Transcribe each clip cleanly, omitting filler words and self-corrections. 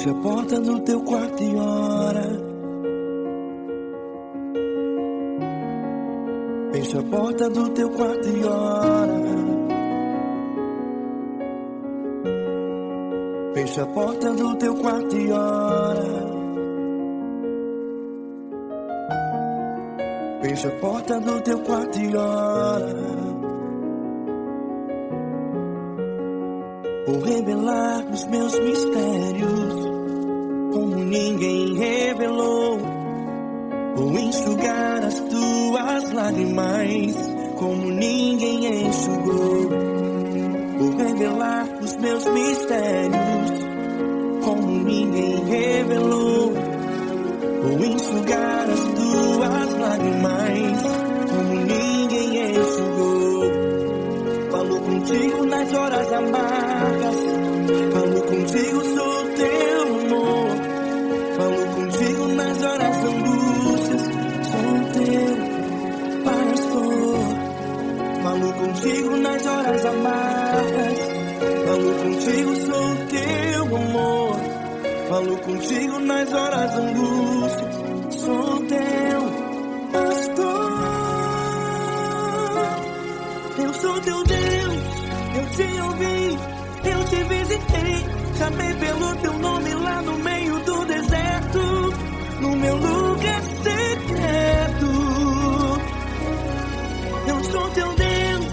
Fecha a porta do teu quarto e ora. Fecha a porta do teu quarto e ora. Fecha a porta do teu quarto e ora. Fecha a porta do teu quarto e ora. Vou revelar os meus mistérios como ninguém revelou. Vou enxugar as tuas lágrimas como ninguém enxugou. Vou revelar os meus mistérios como ninguém revelou. Vou enxugar as tuas lágrimas como ninguém enxugou. Falo contigo nas horas amargas, falo contigo, sou teu amor. Falo contigo nas horas angústias, sou teu pastor. Falo contigo nas horas amargas, falo contigo, sou teu amor. Falo contigo nas horas angústias, sou teu pastor. Eu sou teu Deus, eu te ouvi, eu te visitei. Chamei pelo teu nome lá no meio do deserto, no meu lugar secreto. Eu sou teu Deus,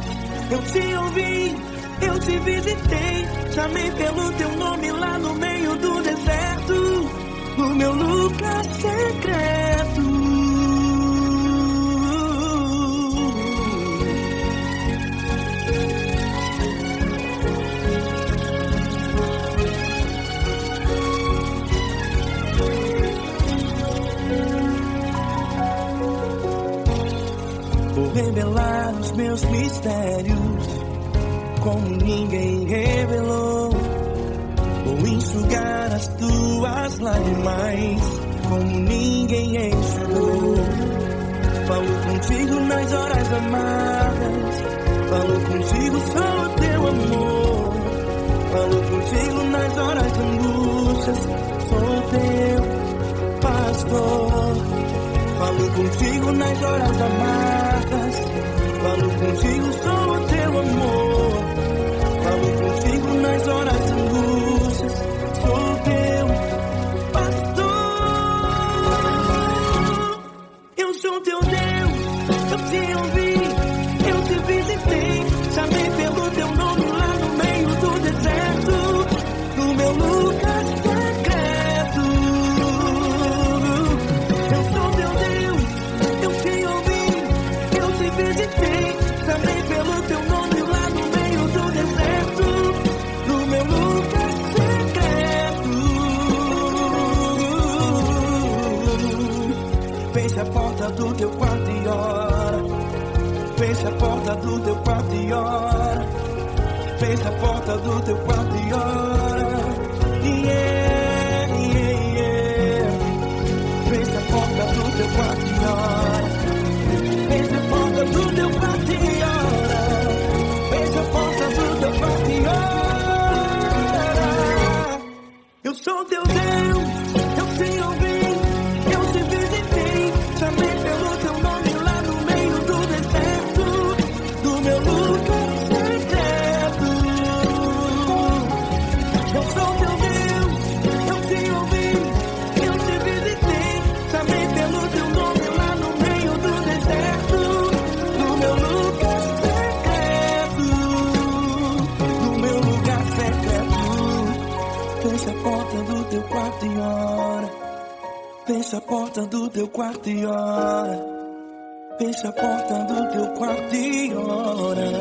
eu te ouvi, eu te visitei. Chamei pelo teu nome lá no meio do deserto, no meu lugar secreto. Vou revelar os meus mistérios como ninguém revelou. Vou enxugar as tuas lágrimas como ninguém enxugou. Falo contigo nas horas amargas, falo contigo, sou teu amor. Falo contigo nas horas angústias, sou teu pastor. Falo contigo nas horas amargas, falo contigo, sou teu amor. Falo contigo nas horas angústias, sou teu pastor. Eu sou teu Deus, eu te ouvi, eu te visitei. Chamei pelo teu nome lá no meio do deserto, no meu lugar secreto. Eu sou teu Deus, eu te ouvi, eu te visitei. Chamei pelo teu nome lá no meio do deserto, no meu lugar secreto. Fecha a porta do teu quarto e ora. Fecha a porta do teu quarto e ora. Fecha a porta do teu quarto e ora. Yeah, yeah, yeah. Fecha a porta do teu quarto e ora. Fecha a porta do teu quarto e ora. Fecha a porta do teu quarto e ora. Eu sou teu Deus, eu te ouvi, eu te visitei. Chamei pelo teu nome lá no meio do deserto, do meu lugar secreto. Eu sou teu Deus, eu te ouvi, eu te visitei. Chamei pelo teu nome lá no meio do deserto, no meu lugar secreto, no meu lugar secreto. Fecha a porta do teu quarto e ora. Fecha a porta do teu quarto e ora. Fecha a porta do teu quarto e ora.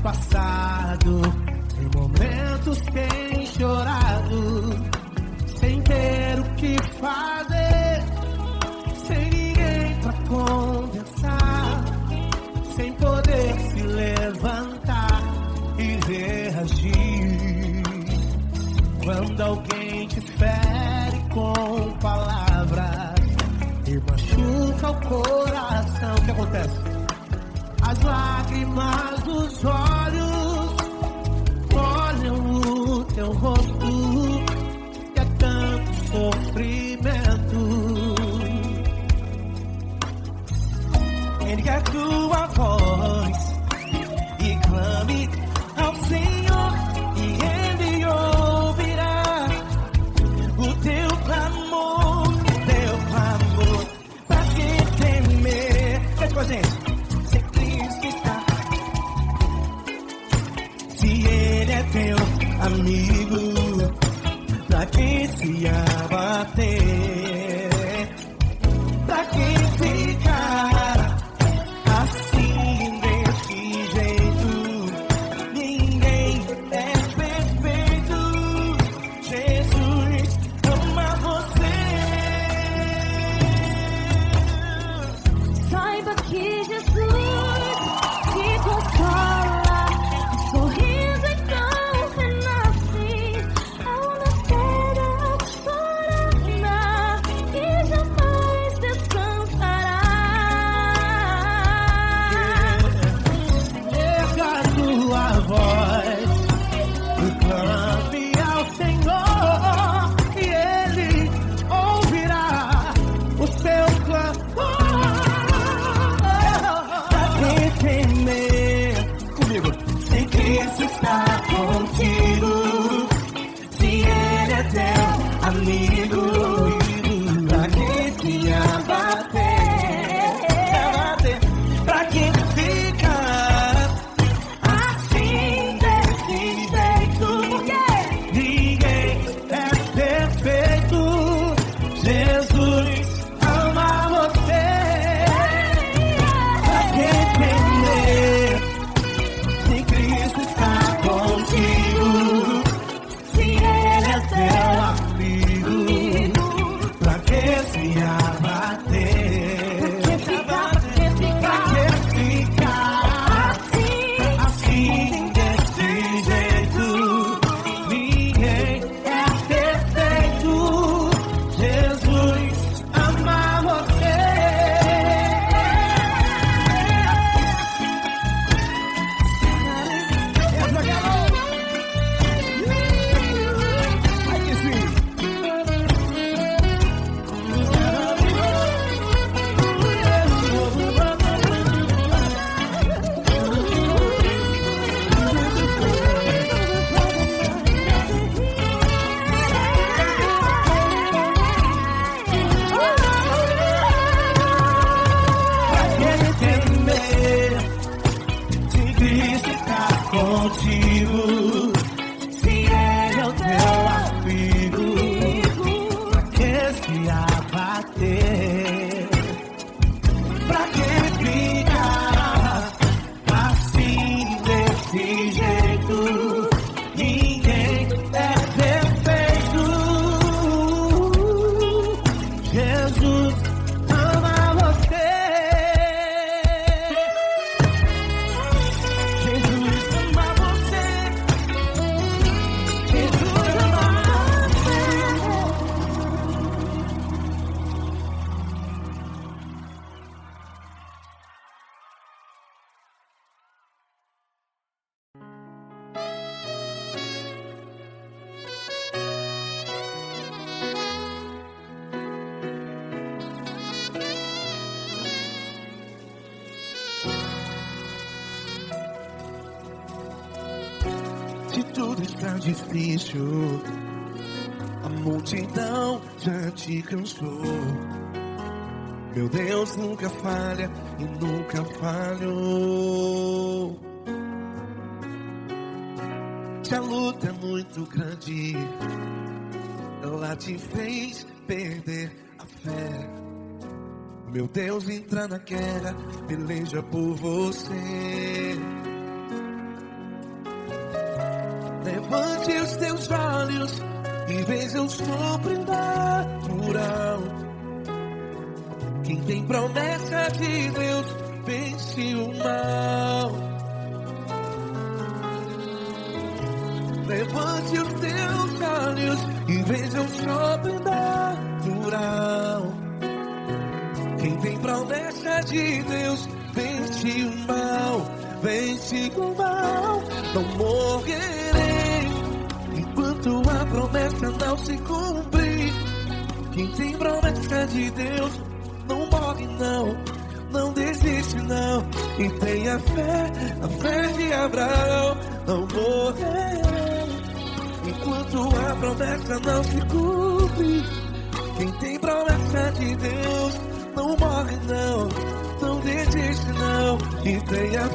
passado, em momentos tem chorado, sem ter o que fazer, sem ninguém pra conversar, sem poder se levantar e reagir. Quando alguém te fere com palavras e machuca o coração, o que acontece? As lágrimas dos olhos molham o teu rosto, e é tanto sofrimento. Ergue a tua voz e clame ao Senhor, e Ele ouvirá o teu clamor, pra que temer? Cante com a gente. Se Cristo está, se Ele é teu amigo, pra que se abater? Pra que ficar assim desse jeito? Ninguém é perfeito. Jesus ama você. Saiba que Jesus te consola, o sorriso então renasce ao nascer da corona e jamais descansará. Erga a tua voz e clame ao Senhor, e Ele ouvirá o seu clamor. Pra que temer? Comigo. Se Cristo está contigo, se Ele é teu amigo, pra que se abater? Pra que ficar assim desse jeito? Ninguém é perfeito. Jesus ama você. Pra que temer? Se Cristo está contigo, se Ele é teu amigo, pra que se abater? Pra que ficar assim desse jeito? Ninguém é perfeito. Jesus ama você. Ai que sim. Pra que temer? Se Cristo está contigo, se Ele é o teu amigo, pra que se abater? Pra que ficar assim desse jeito? Ninguém é perfeito. Jesus ama você. Jesus ama você. Jesus ama você. Se tudo está difícil, a multidão já te cansou. Meu Deus nunca falha e nunca falhou. Se a luta é muito grande, ela te fez perder a fé. Meu Deus entra na guerra, peleja por você. Levante os teus olhos e veja o sobrenatural. Quem tem promessa de Deus vence o mal. Levante os teus olhos e veja o sobrenatural. Quem tem promessa de Deus vence o mal. Vence o mal. Não morrerei enquanto a promessa não se cumprir. Quem tem promessa de Deus não morre não, não desiste não. E tenha a fé de Abraão. Não morrerei enquanto a promessa não se cumpre. Quem tem promessa de Deus não morre não, não desiste não. E tenha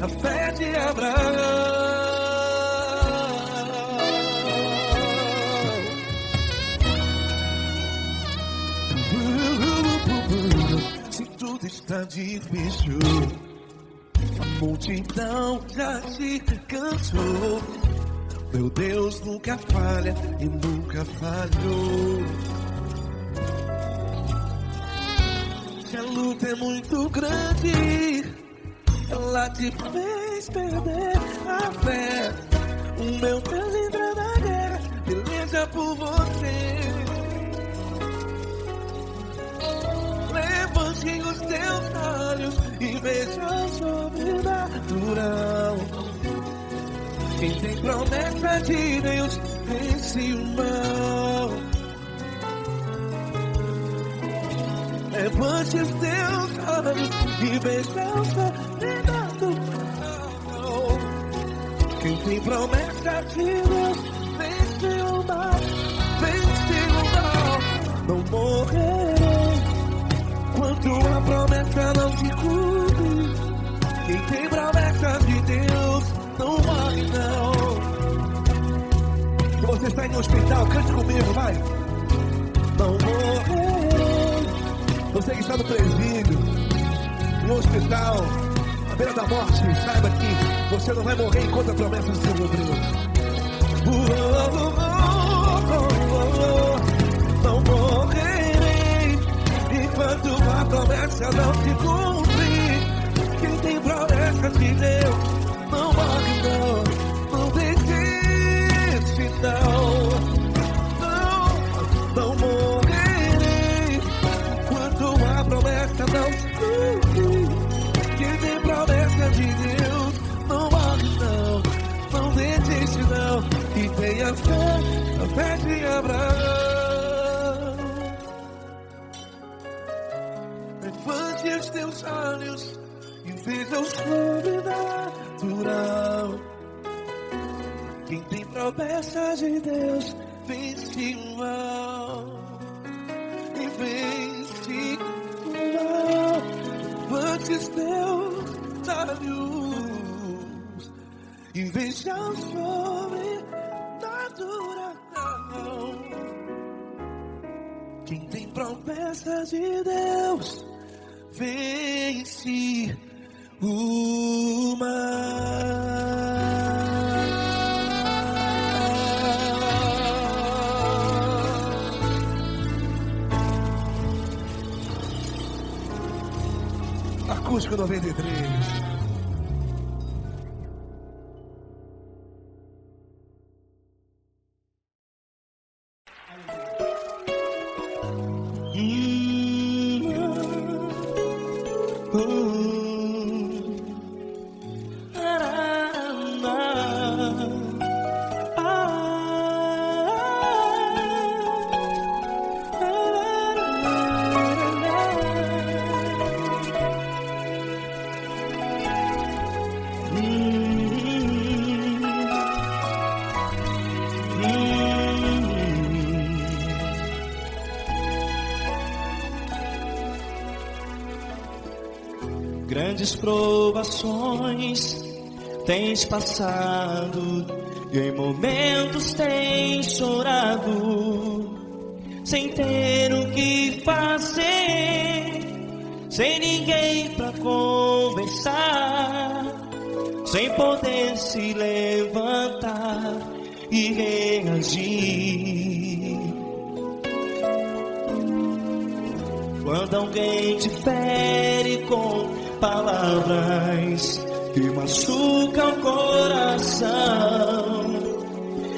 a fé de Abraão. Se tudo está difícil, a multidão já se cansou. Meu Deus nunca falha e nunca falhou. Se a luta é muito grande, ela te fez perder a fé. O meu Deus entra na guerra, peleja por você. Levante os teus olhos e veja o sobrenatural. Quem tem promessa de Deus vence o mal. Levante os teus olhos e veja o sobrenatural. Quem tem promessa de Deus vence o mal. Vence o mal. Não morrerei enquanto a promessa não se cumpre. Quem tem promessa de Deus não morre não. Se você está em um hospital, cante comigo, vai. Não morrerei. Você que está no presídio, no hospital, à beira da morte, saiba que você não vai morrer enquanto a promessa não se cumprir. Não morrerei enquanto a promessa não se cumprir. Quem tem promessa de Deus não morre não, não desiste não. Não morrerei enquanto a promessa não se cumprir. Quem tem promessa de Deus não morre não, não desiste não. E tenha a fé de Abraão. Levante os teus olhos e veja o sobrenatural. Quem tem promessa de Deus vence o mal. E vence o mal. Levante os teus olhos e veja o sobrenatural. Quem tem promessa de Deus vence o mal. Acústico 93. Grandes provações tens passado e em momentos tens chorado, sem ter o que fazer, sem ninguém pra conversar. sem poder se levantar e reagir. Quando alguém te fere com palavras que machucam o coração,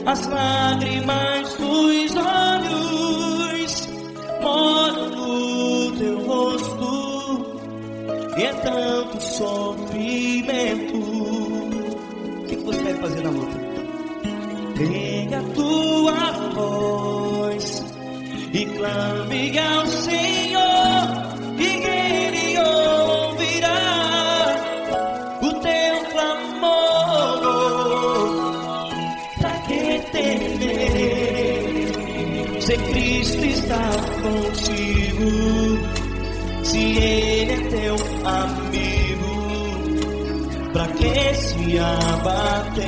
as lágrimas dos olhos molham no teu rosto, e é tanto sofrimento. O que você vai fazer na luta? Pega a tua voz e clame ao Senhor, e Ele ouvirá o teu clamor. Pra que temer, se Cristo está contigo, se Ele é teu amigo? Pra que se abater?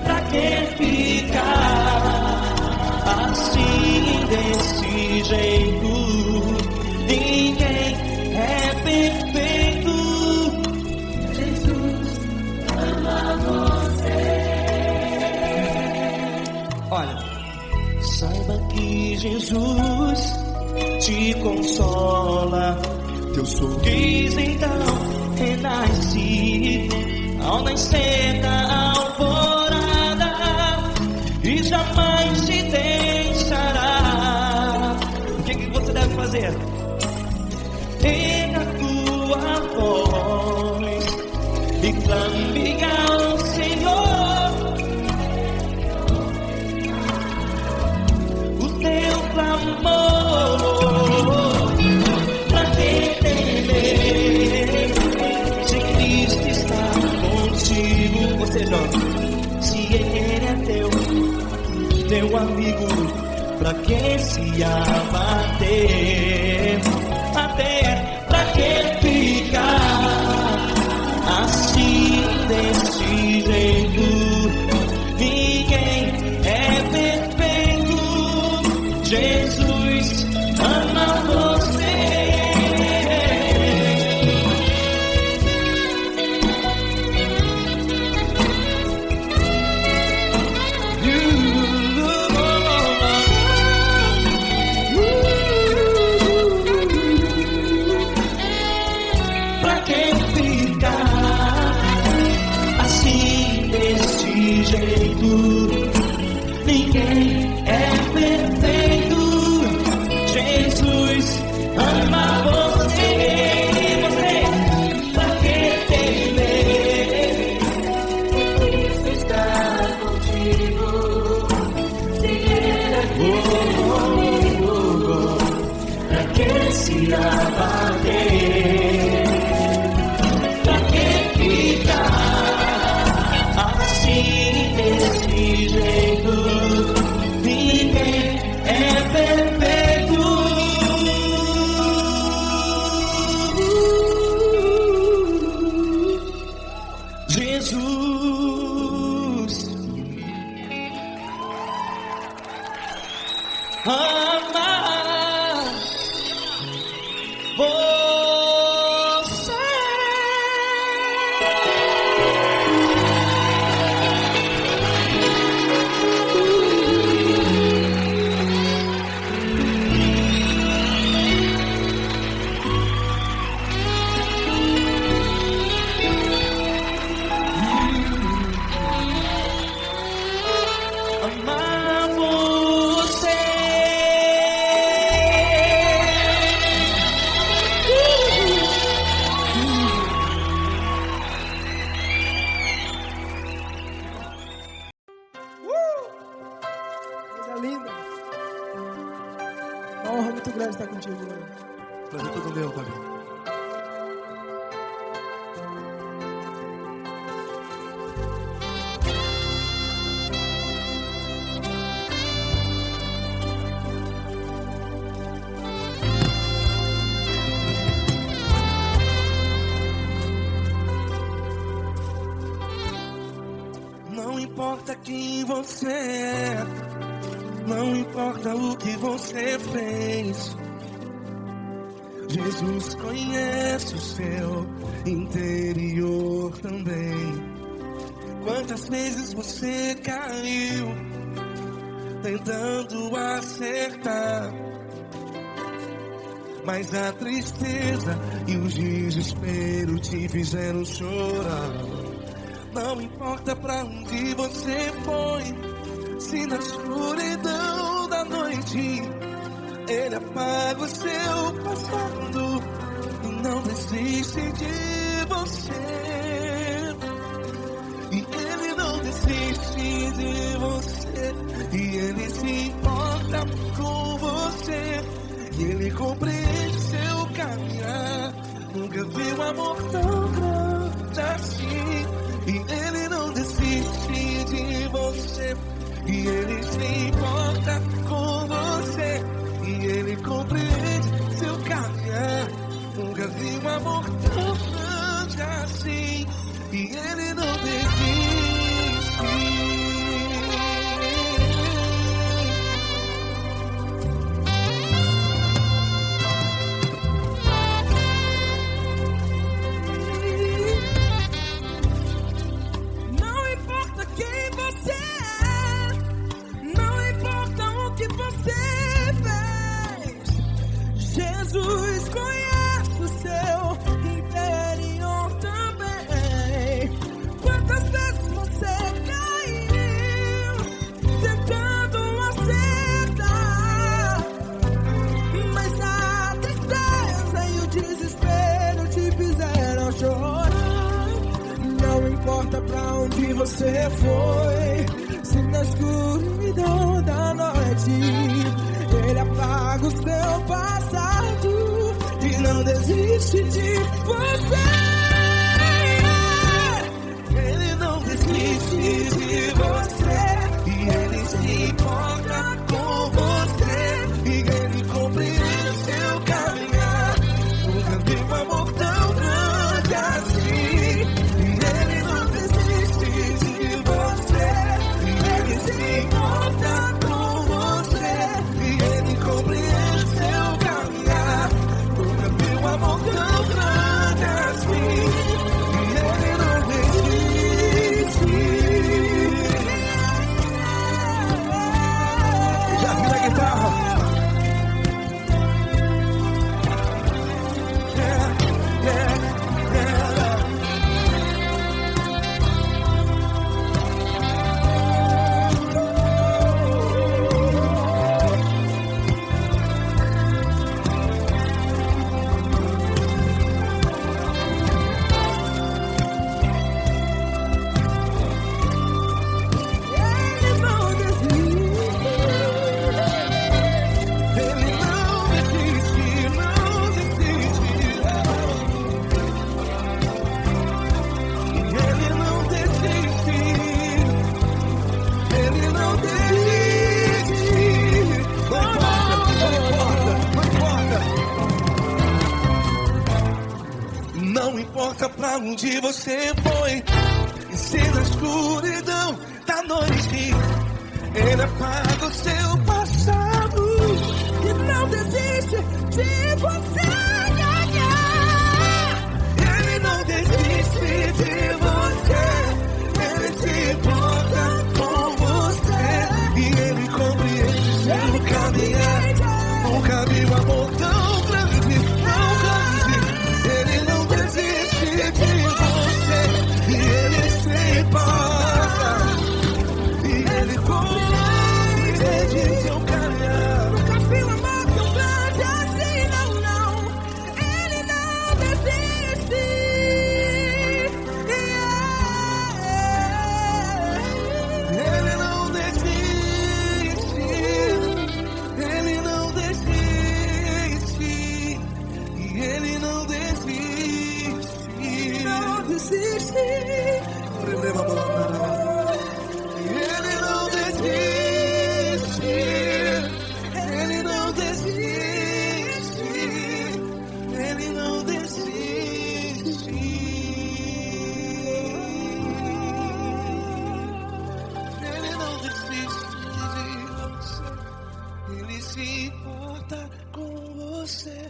Pra que ficar assim, desse jeito? Ninguém é perfeito. Jesus ama você. Olha, saiba que Jesus te consola, teu sorriso então renasce ao nascer da alvorada, e jamais te deixará. O que você deve fazer? Erga a tua voz e clame ao Senhor, o teu clamor. Pra que temer, se Cristo está contigo? Você joga. Se Ele é teu amigo, pra que se abater? Até pra que ficar assim, desse jeito? Ninguém é perfeito. Jesus ama você. Pra que ficar assim, desse jeito? Ninguém é perfeito. Jesus ama você. Pra que temer? Cristo está contigo. Se Ele é teu amigo, pra que se abater? Pra que ficar assim, desse jeito? Ninguém é perfeito. Jesus ama você. Amar você. Coisa linda. Uma honra muito grande estar contigo, Lord. Prazer todo meu, Pai. Não importa quem você é, não importa o que você fez, Jesus conhece o seu interior também. Quantas vezes você caiu tentando acertar, mas a tristeza e o desespero te fizeram chorar. Não importa pra onde você foi, se na escuridão da noite Ele apaga o seu passado e não desiste de você. E Ele não desiste de você, e Ele se importa com você, e Ele compreende seu caminhar. Nunca vi um amor tão grande assim. E Ele não desiste de você, e Ele se importa com você, e Ele compreende seu caminhar. Nunca vi um amor tão grande assim. E Ele não desiste. Não importa quem você é, não importa o que você fez, Jesus conhece o seu interior também. Quantas vezes você caiu tentando acertar, mas a tristeza e o desespero te fizeram chorar. Não importa pra onde você foi, se na escuridão da noite Ele apaga o seu passado e não desiste de você. Ele não desiste de você, e Ele se importa com você, e Ele compreende seu caminhar. Nunca vi um amor tão grande assim. E Ele não desiste de você, e Ele se importa com você, e Ele compreende seu caminhar. Nunca vi um amor tão grande assim. E Ele não desiste. Já vi a guitarra. Ele não desiste. Ele não desiste, não desiste. Ele não desiste. Ele não desiste. Não importa pra onde você foi, e se na escuridão da noite Ele apaga o seu passado E não desiste de você. Ele não desiste de você, Ele se importa com você, e Ele compreende seu caminhar. Nunca vi um amor tão grande, tão grande. Ele não desiste de você, e Ele se importa, e Ele compreende seu caminhar. Nunca vi um amor tão grande assim, não, não. Ele não desiste. Ele não desiste, Ele não desiste, e Ele não desiste. Não desiste. Ele não desiste, Ele não desiste, Ele não desiste. Ele não desiste de você, Ele se importa com você,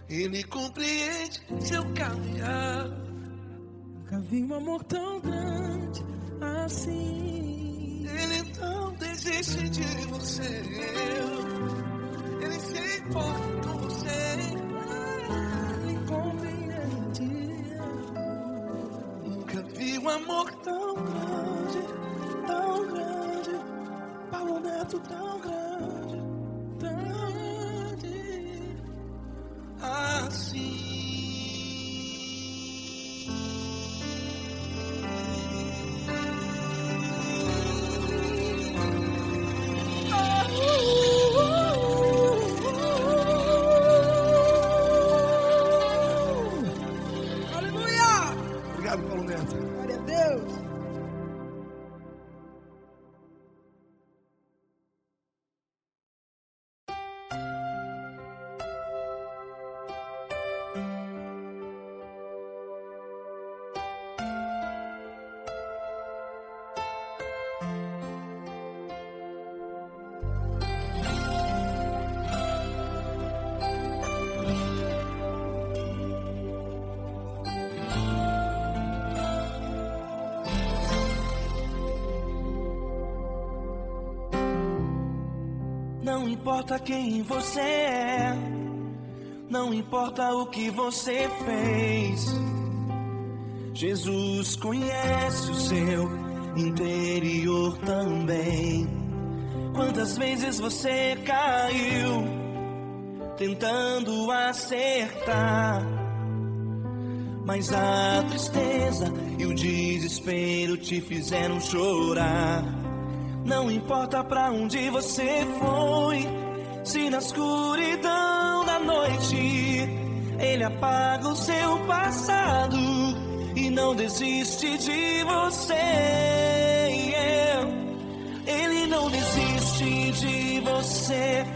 Ele seu caminhar. Nunca vi um amor tão grande assim. Ele não desiste de você. Ele se importa com você. Ele compreende. Nunca vi um amor tão grande, Tão grande, Paulo Neto tão grande, tão grande. assim. Aleluia! Obrigado, Paulo Neto. Glória a Deus. Não importa quem você é, não importa o que você fez, Jesus conhece o seu interior também. Quantas vezes você caiu tentando acertar, mas a tristeza e o desespero te fizeram chorar. Não importa pra onde você foi, se na escuridão da noite Ele apaga o seu passado e não desiste de você. Ele não desiste de você,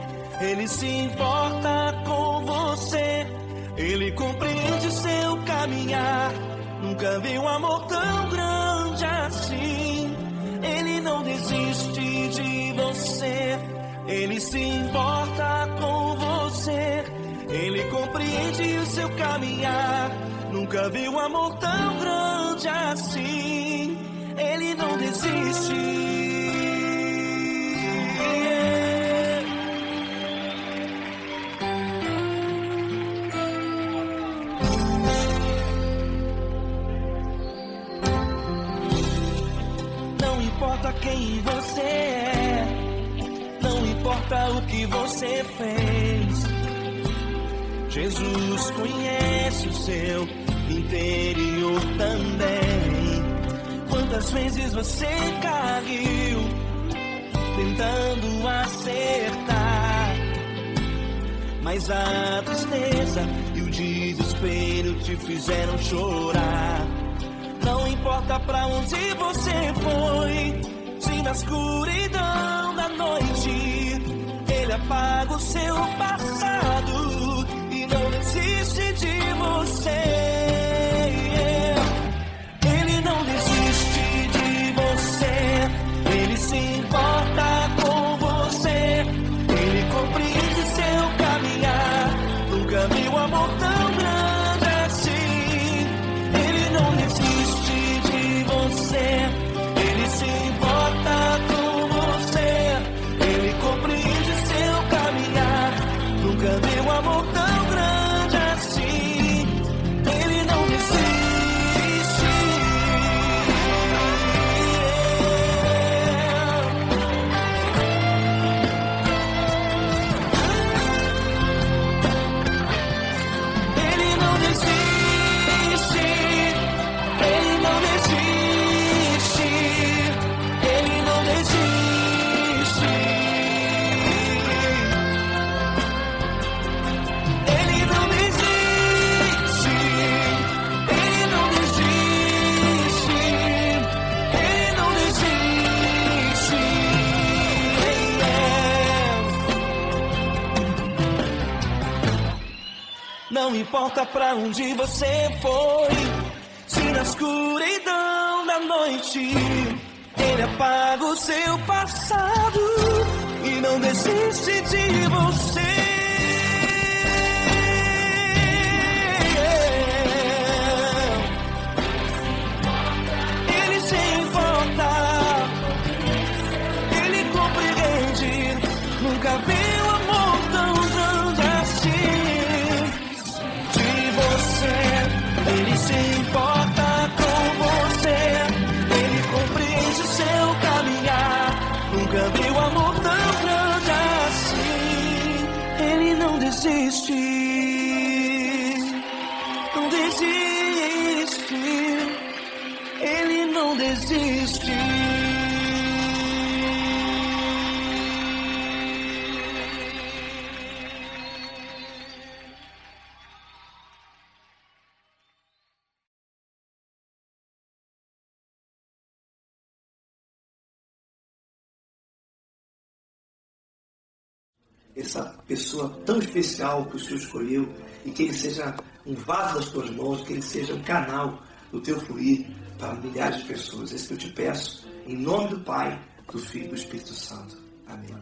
Ele se importa com você, Ele compreende seu caminhar. Nunca vi um amor tão grande assim. Ele não desiste de você, Ele se importa com você, Ele compreende o seu caminhar. Nunca vi um amor tão grande assim. Ele não desiste. Não importa quem você é, não importa o que você fez, Jesus conhece o seu interior também. Quantas vezes você caiu tentando acertar, mas a tristeza e o desespero te fizeram chorar. Não importa pra onde você foi, se na escuridão da noite Ele apaga o seu passado e não desiste de você. Ele não desiste de você, Ele se importa com você, Ele compreende seu caminhar. Nunca vi um amor tão grande assim. Ele não desiste de você, Ele se importa com você, Ele compreende seu caminhar. Nunca vi um amor tão grande assim. Ele não desiste. Ele não desiste. Ele não desiste. Ele não desiste. Ele não desiste. Ele não desiste. Ele não desiste. Não importa pra onde você foi, se na escuridão da noite Ele apaga o seu passado e não desiste de você. Nunca vi um amor tão grande assim. Ele não desiste. Não desiste. Ele não desiste. Essa pessoa tão especial que o Senhor escolheu, e que ele seja um vaso das tuas mãos, que ele seja um canal do teu fluir para milhares de pessoas. É isso que eu te peço, em nome do Pai, do Filho e do Espírito Santo. Amém.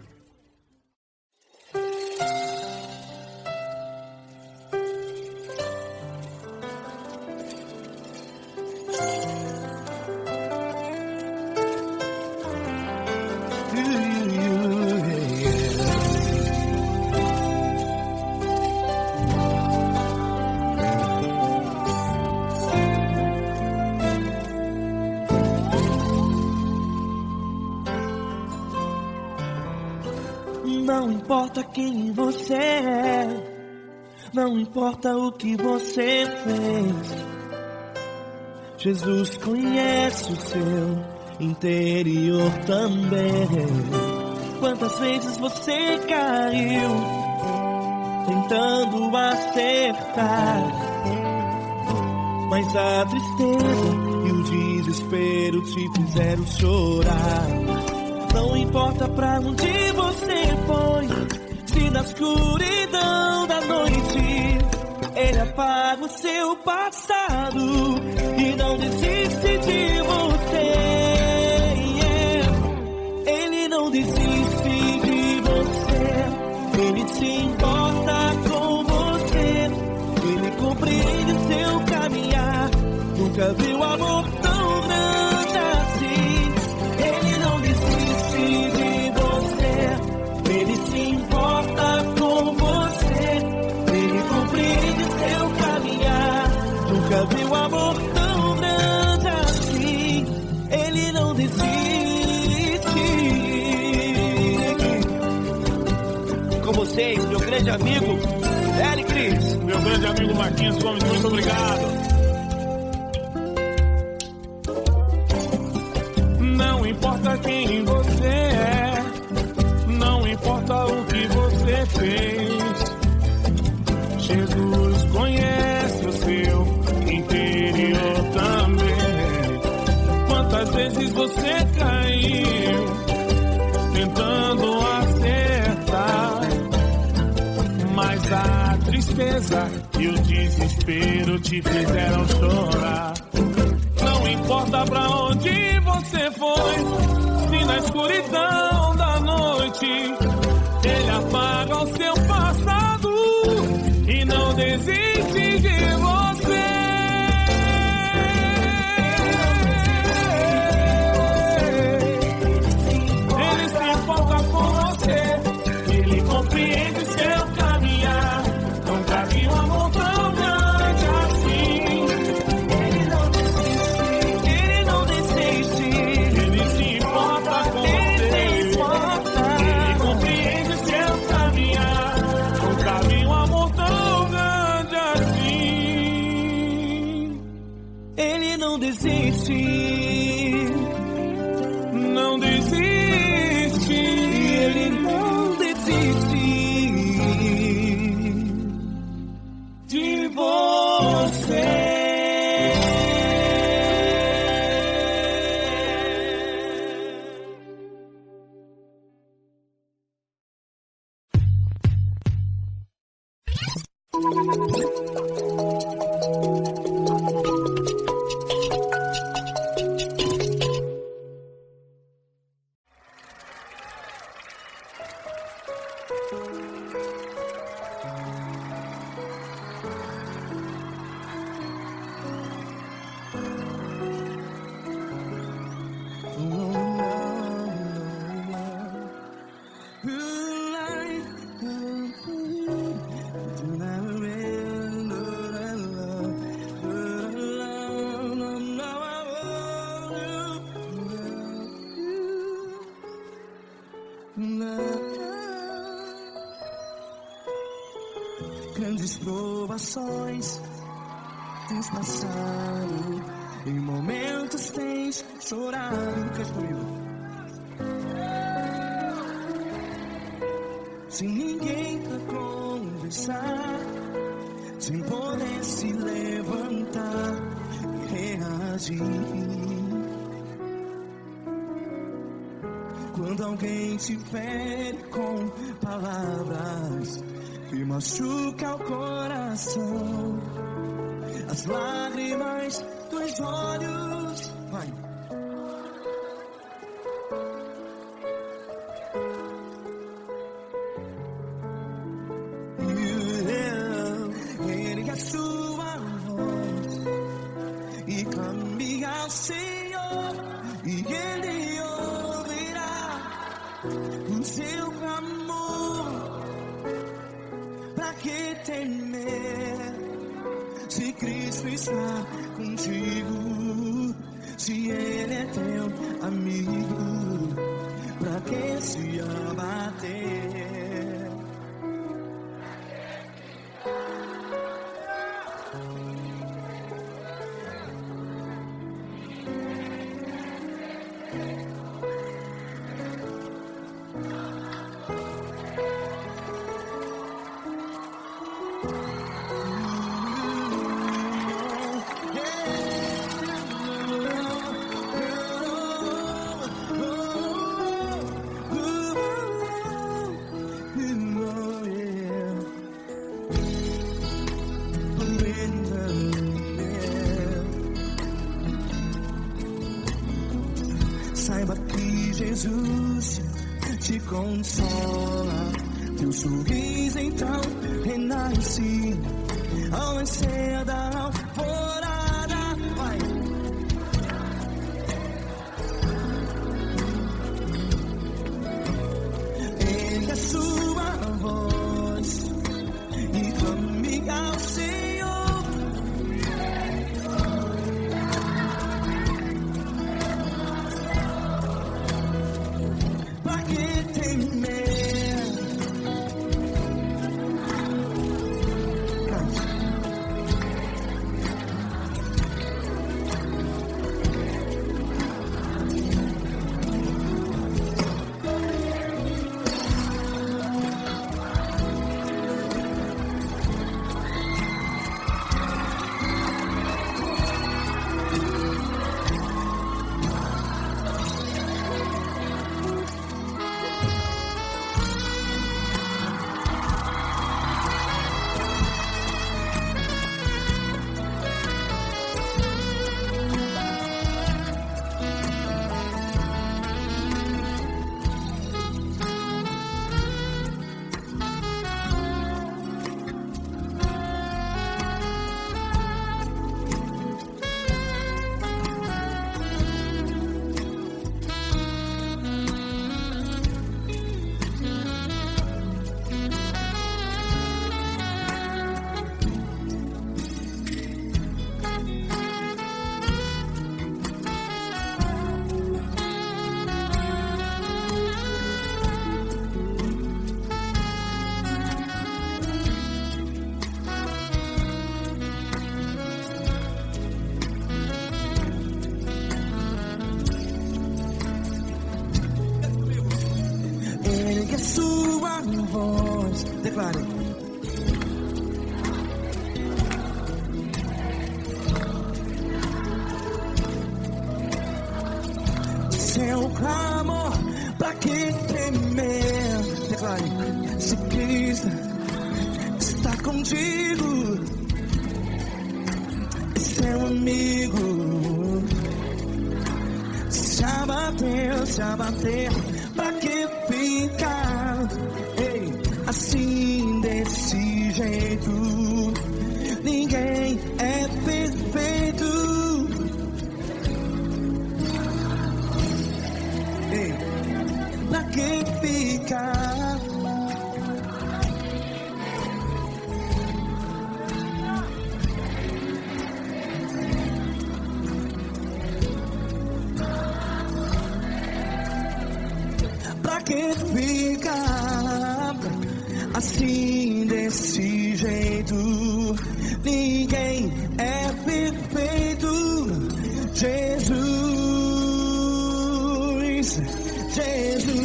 Não importa quem você é, não importa o que você fez, Jesus conhece o seu interior também. Quantas vezes você caiu tentando acertar, mas a tristeza e o desespero te fizeram chorar. Não importa pra onde você foi, se na escuridão da noite Ele apaga o seu passado e não desiste de você. Ele não desiste de você. Ele se importa com você. Ele compreende o seu caminhar. Nunca viu amor tão grande assim. Ele não desiste de você. Ele se importa com você. Ele compreende o seu caminhar. Nunca viu amor tão grande assim. Ele não desiste. Com vocês, meu grande amigo Eli Cris. Meu grande amigo Marquinhos Gomes, muito obrigado. Não importa quem você é, não importa o que você fez, Jesus conhece o seu interior também. Quantas vezes você caiu tentando acertar, mas a tristeza e o desespero te fizeram chorar. Não importa pra onde você foi, se na escuridão da noite Ele apaga o seu passado e não desiste de você. Ele se importa com você, Ele compreende seu caminhar. Nunca vi um amor tão grande assim. Ele não desiste. Ele se importa com você. Ele compreende seu caminhar. Nunca vi um amor tão grande assim. Ele não desiste. Não desiste. Ele não desiste De você. vezes provações tens passado, em momentos tens chorado. Cante comigo. Sem ninguém pra conversar, sem poder se levantar e reagir. Quando alguém te fere com palavras que machuca o coração, as lágrimas dos olhos, vai. Ergue a sua voz e clame ao Senhor, e Ele ouvirá o seu clamor. Pra que temer, se Cristo está contigo? Se Ele é teu amigo, pra que se abater? Saiba que Jesus te consola, teu sorriso então renasce ao nascer da alvorada. Vai. Ergue a sua voz e clame ao Senhor. Pra que temer? Ergue a sua voz, declare. Seu clamor, pra que temer? Declare. Se Cristo está contigo, seu amigo. Se abater, pra que ficar? Ei, assim desse jeito, ninguém é perfeito. Ei, pra que ficar? Pra que ficar assim desse jeito? jeito, ninguém é perfeito. Jesus, Jesus.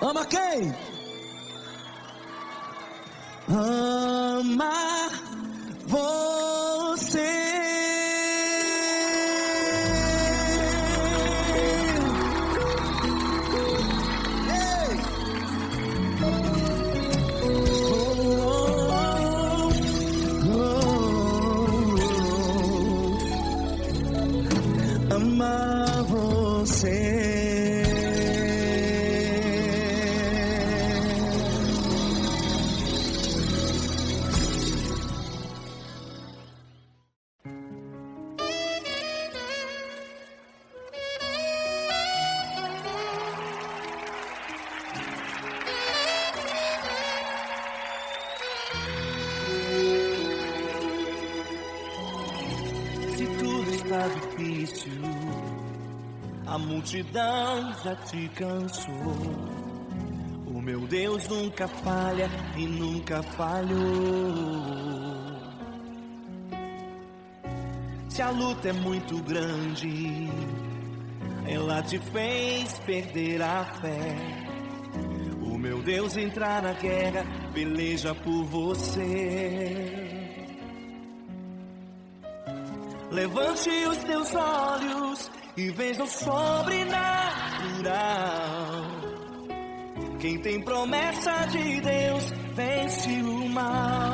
Ama quem? Ama você. Ei! Ama você. Se tudo está difícil, a multidão já te cansou. O meu Deus nunca falha e nunca falhou. Se a luta é muito grande, ela te fez perder a fé. O meu Deus entrar na guerra, peleja por você. Levante os teus olhos e veja o sobrenatural. Quem tem promessa de Deus vence o mal.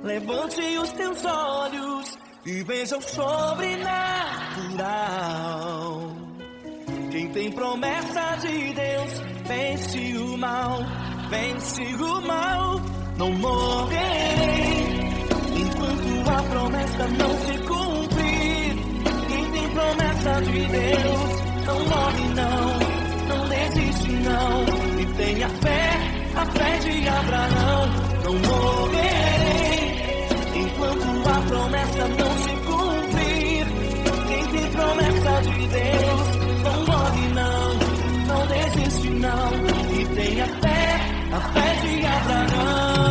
Levante os teus olhos e veja o sobrenatural. Quem tem promessa de Deus vence o mal. Vence o mal. Não morrerei enquanto a promessa não se cumprir. Quem tem promessa de Deus não morre não desiste não. E tenha fé, a fé de Abraão. Não morrerei enquanto a promessa não se cumprir. Quem tem promessa de Deus não morre não desiste não. E tenha fé, a fé de Abraão.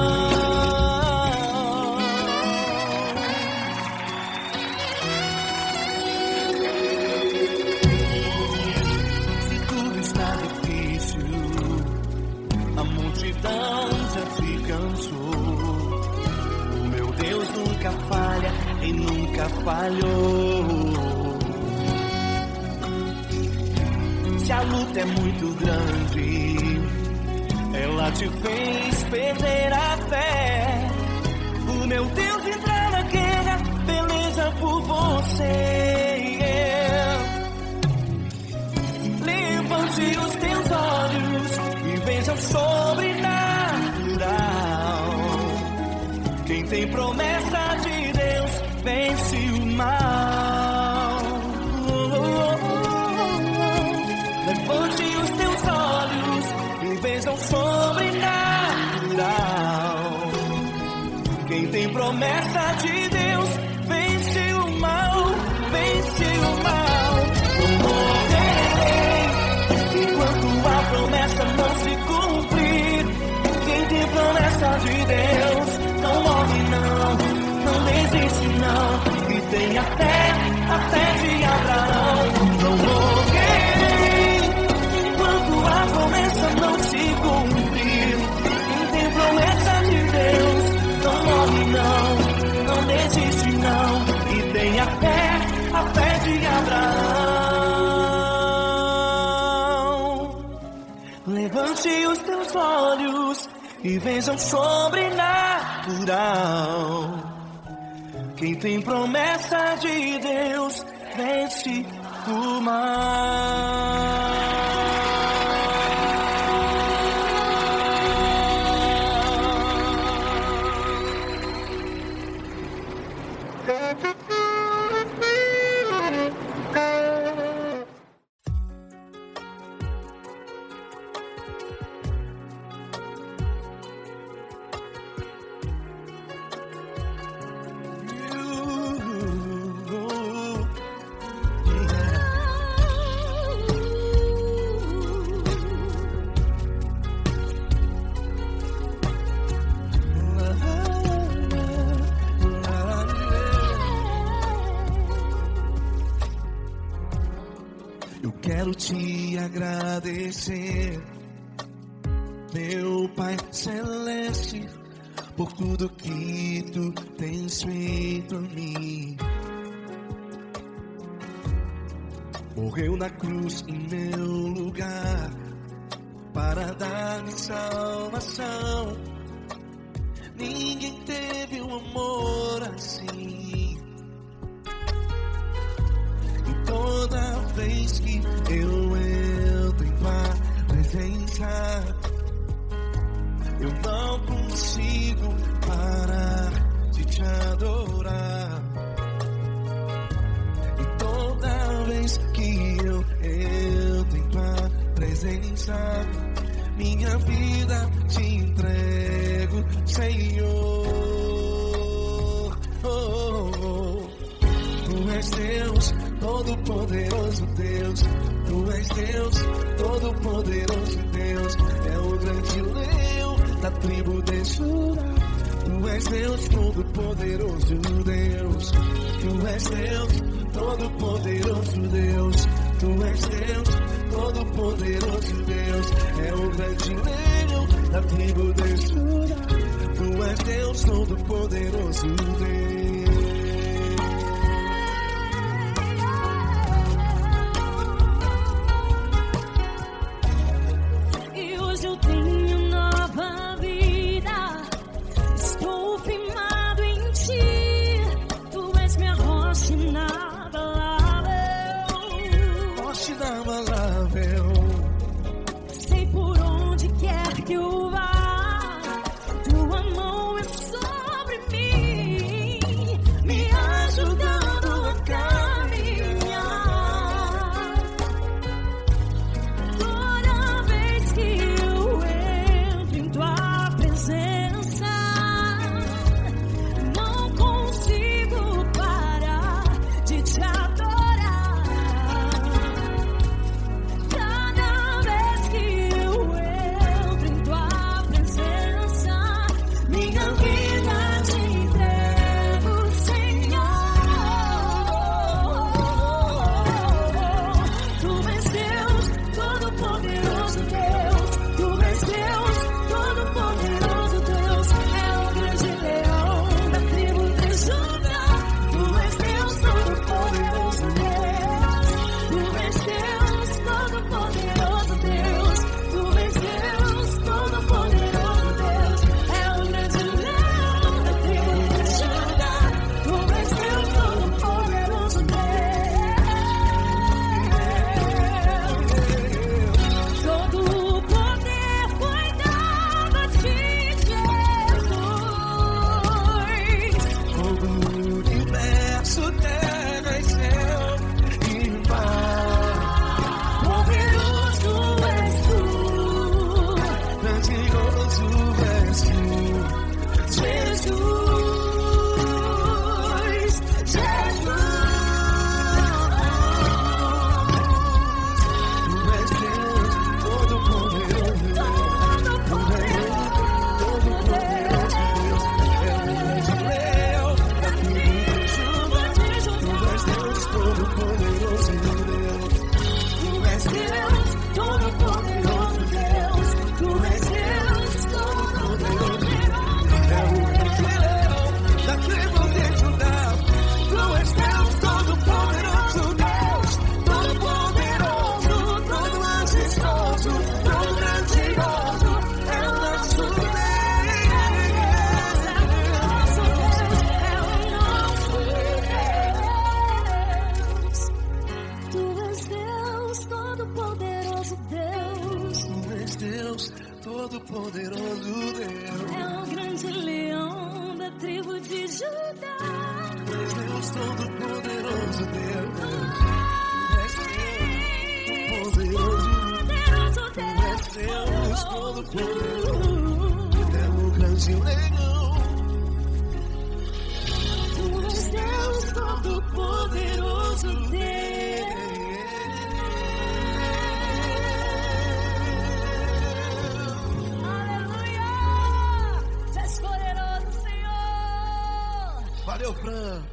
Se tudo está difícil, a multidão já te cansou. O meu Deus nunca falha e nunca falhou. Se a luta é muito grande, ela te fez perder a fé. O meu Deus entrar na guerra, peleja por você. Levante os teus olhos e veja o sobrenatural. Quem tem promessa de Deus vence o mal. Levante os teus olhos e veja o sobrenatural. Quem tem promessa de Deus vence o mal, vence o mal. Não morrerei enquanto a promessa não se cumprir. Quem tem promessa de Deus não morre não desiste não. E tenha fé, a fé de Abraão. Não morrerei enquanto a promessa não se cumprir. Quem tem promessa de Deus não morre não desiste não. E tenha fé, a fé de Abraão. Levante os teus olhos e veja o sobrenatural. Quem tem promessa de Deus vence o mal. te agradecer, meu Pai Celeste, por tudo que tu tens feito a mim. Morreu na cruz em meu lugar para dar-me salvação. Ninguém teve um amor assim. E toda vez que eu entro em tua presença, eu não consigo parar de te adorar. E toda vez que eu entro em tua presença, minha vida te entrego, Senhor. Tu és Deus, todo-poderoso Deus. Tu és Deus, todo-poderoso Deus. É o grande leão da tribo de Judá. Tu és Deus, todo-poderoso Deus. Tu és Deus, todo-poderoso Deus. Tu és Deus, todo-poderoso Deus. É o grande leão da tribo de Judá. Tu és Deus, todo-poderoso Deus. Sei por onde quer que eu vá, tua mão é sobre mim, me ajudando a caminhar. Toda vez que eu entro em tua presença, não consigo parar de te adorar. Todo-poderoso Deus. É o grande leão da tribo de Judá. Tu és Deus, todo-poderoso Deus. Tu és Deus, todo-poderoso. É o grande leão. Tu és Deus, todo-poderoso Deus. Valeu, Fran.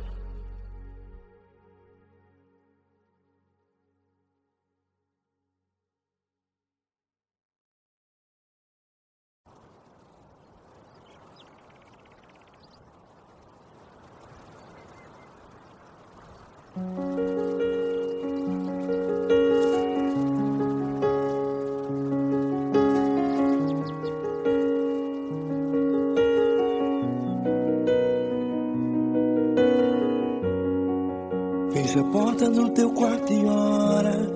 porta do teu quarto e ora.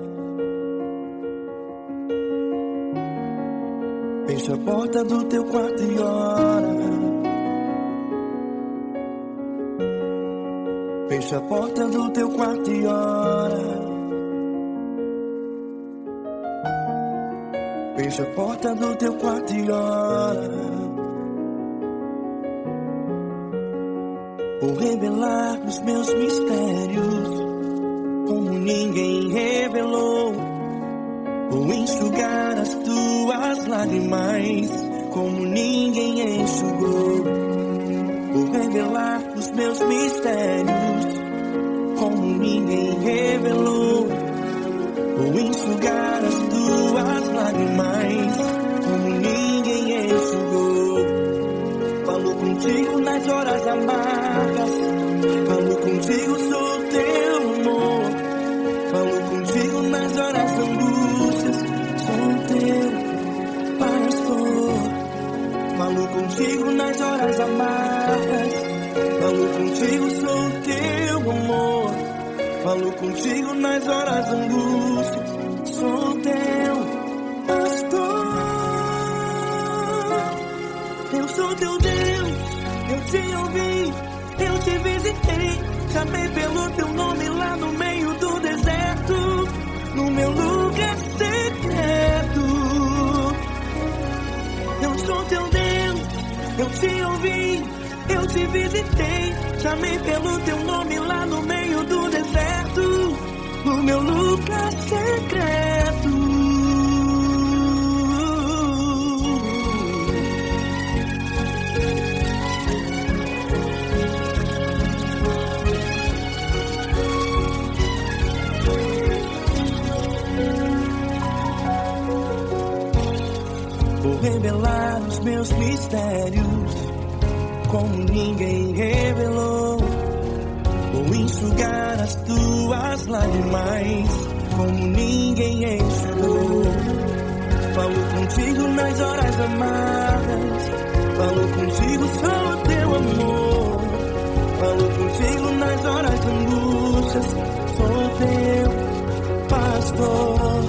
Fecha a porta do teu quarto e ora. Fecha a porta do teu quarto e ora. Fecha a porta do teu quarto e ora. Vou revelar os meus mistérios como ninguém revelou. Vou enxugar as tuas lágrimas como ninguém enxugou. Vou revelar os meus mistérios como ninguém revelou. Vou enxugar as tuas lágrimas como ninguém enxugou. Falo contigo nas horas amargas, falo contigo, sou teu amor. Falo contigo nas horas angústias, sou teu pastor. Falo contigo nas horas amargas, falo contigo, sou teu amor. Falo contigo nas horas angústias, sou teu pastor. Eu sou teu Deus, eu te ouvi, eu te visitei. Chamei pelo teu nome lá no meio do deserto, no meu lugar secreto. Eu sou teu Deus, eu te ouvi, eu te visitei. Chamei pelo teu nome lá no meio do deserto, no meu lugar secreto. Vou revelar os meus mistérios como ninguém revelou. Vou enxugar as tuas lágrimas como ninguém enxugou. Falo contigo nas horas amargas, falo contigo, sou teu amor. Falo contigo nas horas angústias, sou teu pastor.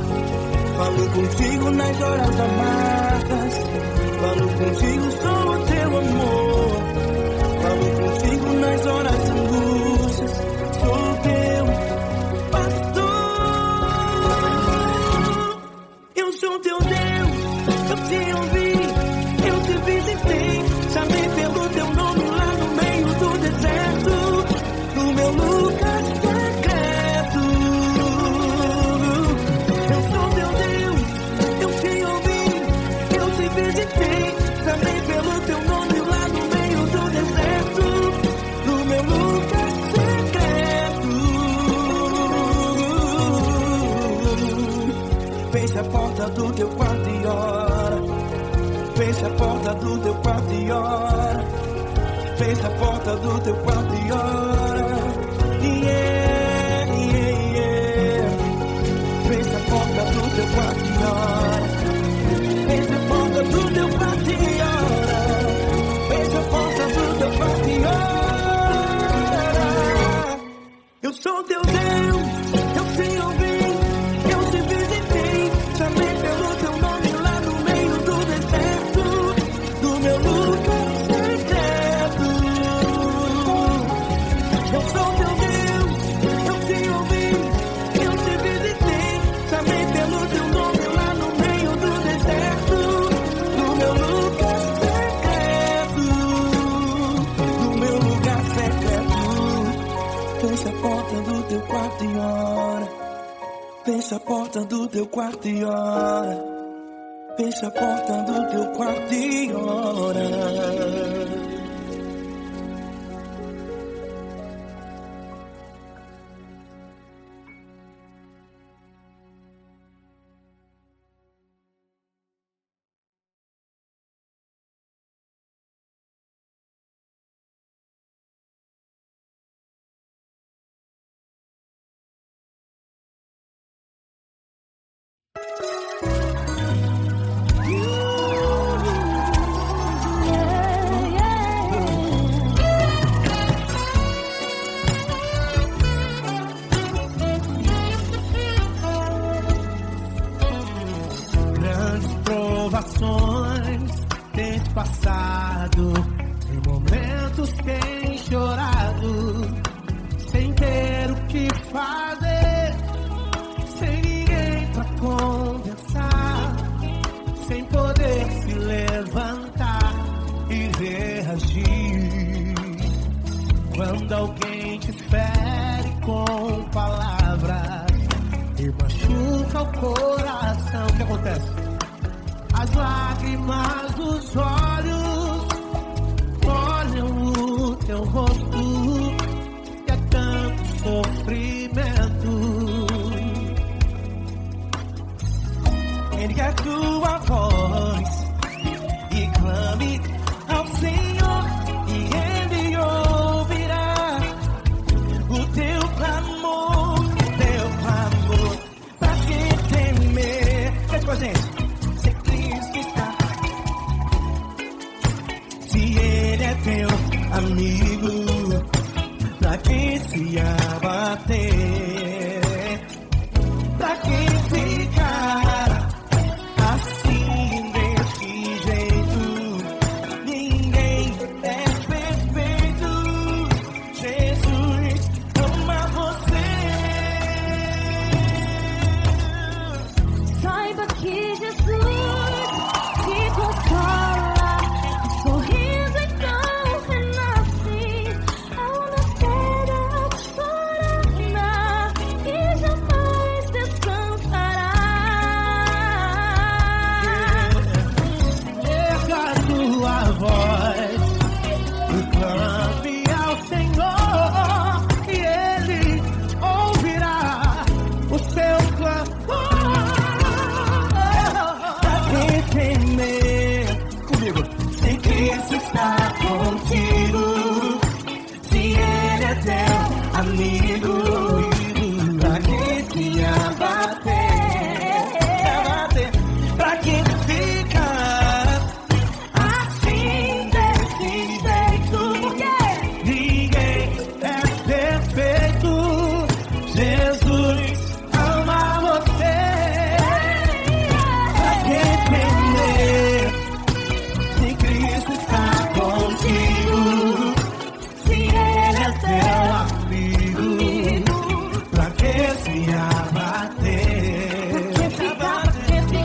Falo contigo nas horas amargas, falo contigo, sou teu amor. Falo contigo nas horas angústias, sou teu pastor. Eu sou teu Deus, eu te ouvi, eu te visitei. Chamei pelo teu nome lá no meio do deserto, no meu lugar secreto. Eu sou teu Deus, eu te ouvi, eu te visitei. Chamei pelo teu nome lá no meio do deserto, no meu lugar secreto. Fecha a porta do teu quarto e ora. Fecha a porta do teu quarto e ora. Fecha a porta do teu quarto e ora. Yeah, yeah, yeah. Fecha a porta do teu quarto e ora. Fecha a porta do teu quarto e ora. Fecha a porta do teu quarto e ora. Eu sou teu Deus, eu te ouvi, eu te visitei. Chamei pelo teu nome lá no meio do deserto, no meu lugar secreto. Eu sou teu Deus, eu te ouvi, eu te visitei. Chamei pelo teu nome lá no meio do deserto, no meu lugar secreto, no meu lugar secreto. Fecha a porta do teu quarto e ora. Fecha a porta do teu quarto e ora. Fecha a porta do teu quarto e ora. situações tens passado, em momentos tens chorado, sem ter o que fazer, sem ninguém pra conversar, sem poder se levantar e reagir. Quando alguém te fere com palavras e machuca o coração, o que acontece? As lágrimas dos olhos molham o teu rosto, e é tanto sofrimento. Ergue a tua voz e clame ao Senhor, e Ele ouvirá o teu clamor, pra que temer? Cante com a gente. Se Cristo está, se Ele é teu amigo, pra que se abater? Pra que ficar assim desse jeito? Ninguém é perfeito. Jesus ama você. Saiba que Jesus te consola, o sorriso então renasce ao nascer da aurora e jamais descansará. Erga a tua voz e clame ao Senhor, e Ele ouvirá o seu clamor. Pra que temer? Comigo. Se Cristo está contigo, se Ele é teu amigo, pra que se abater? Pra que ficar assim desse jeito? Porque ninguém é perfeito. Jesus ama você. Pra que temer? Se Cristo está contigo, se Ele é teu amigo, pra que se abater?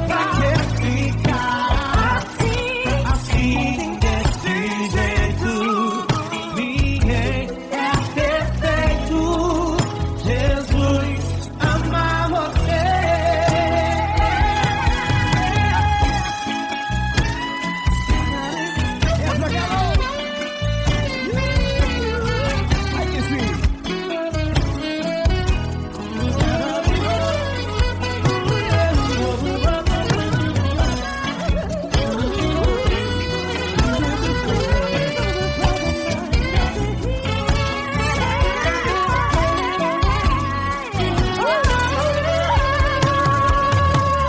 Pra que ficar assim desse jeito? Ninguém é perfeito. Jesus ama você. Aí que sim.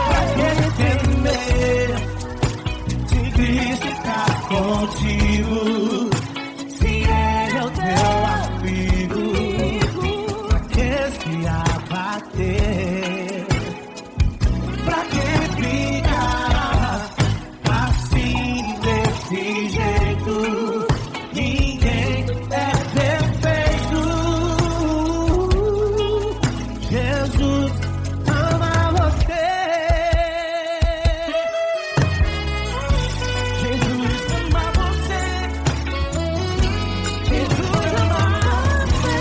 Pra que temer? Se Cristo está contigo, se Ele é o teu amigo, pra que se abater? Pra que ficar assim desse jeito? Ninguém é perfeito. Jesus ama você. Jesus ama você. Jesus ama você.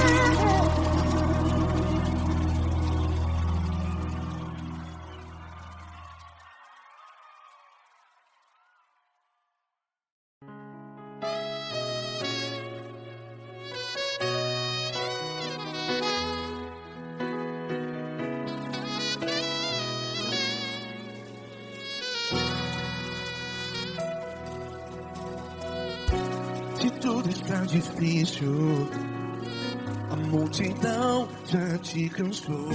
Se tudo está difícil, a multidão já te cansou.